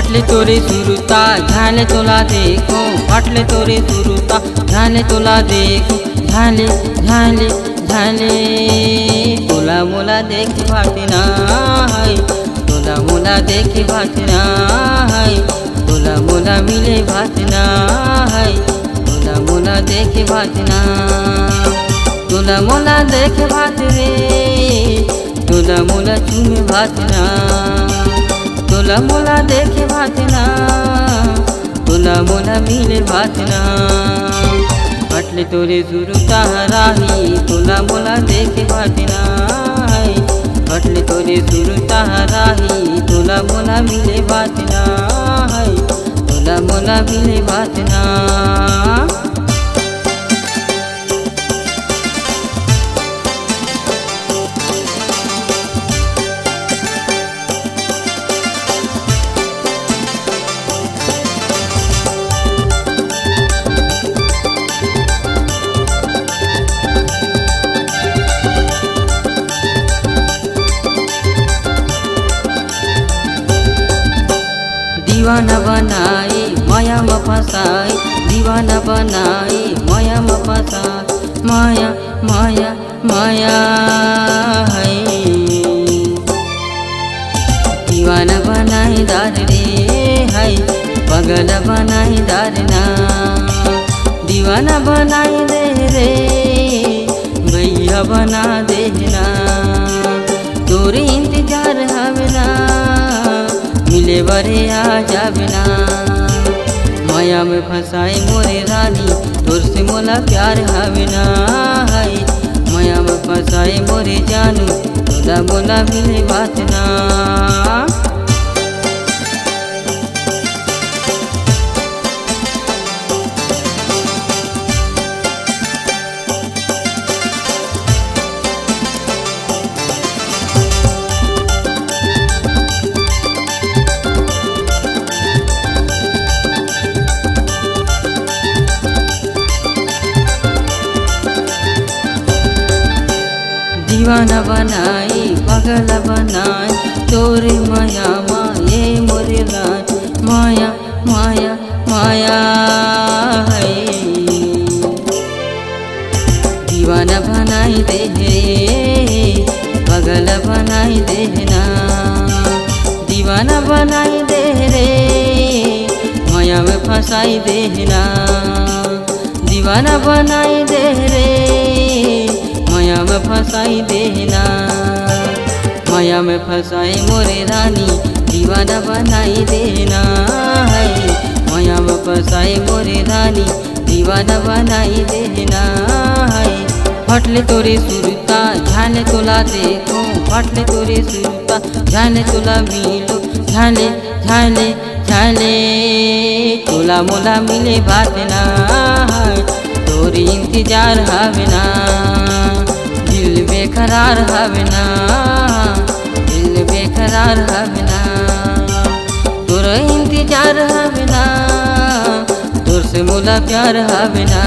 फाटले तोरे सुरुता झाले तोला देखो, फाटले तोरे सुरुता झाले तोला देखो, झाले झाले झाले तोला मोला देखी भातना है, तोला मोला देखी भातना है, तोला मोला मिले भातना है, तोला मोला देखे भातना, तोला मोला देखे भात रे, तोला मोला चूमे भातना, तोला मोला देखे भातना, तोला मोला मिले भातना। फाटले तोरे सुरुता राही, तोला मोला देखे भातना है, फाटले तोरे सुरुता राही, तोला मोला मिले भातना है, तोला मोला मिले भातना। दीवाना बनाए माया में फसाए, दीवाना बनाए माया में फसाए, माया माया माया है, दीवाना बनाए दार रे है, पगल बनाए दारना, दीवाना बनाए दे रे भैया बना देना, तोरे इंतजार हवना मिले बरे आ जाबना, माया में फंसाए मोरे रानी तोर से मोला प्यार हवना है, माया में फंसाए मोरे जानू तोला मोला मिले भातना। दीवाना बनाए पगल बनाए तोरे माया माये मोरे लाए, माया माया माया है, दीवाना बनाई दे रे पगल बनाई देना, दीवाना बनाई दे रे माया में फंसाई देना, दीवाना बनाई दे रे माया में फंसाई देना, माया में फंसाए मोरे रानी दीवाना बनाई देना है, माया में फंसाए मोरे रानी दीवाना बनाई देना है। फाटले तोरे सुरुता झाले तोला देखो, फाटले तोरे सुरुता झाले तोला मिलो, झाले झाले झाले तोला मोला मिले भातना है, तोरे इंतजार हवना दिल बेकरार हवना, दिल बेकरार हवना, तोरा इंतजार हवना, तोर से मोला प्यार हवना,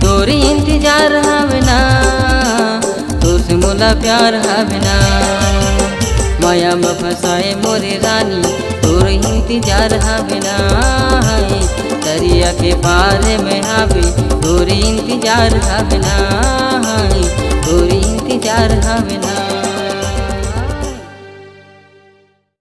तोरी इंतजार हवना, तोर से मोला प्यार हवना, माया में फंसाए मोरे रानी तोर इंतजार हवना है, दरिया के पार में आवे तोर इंतजार हवना है, तोर इंतजार हवना।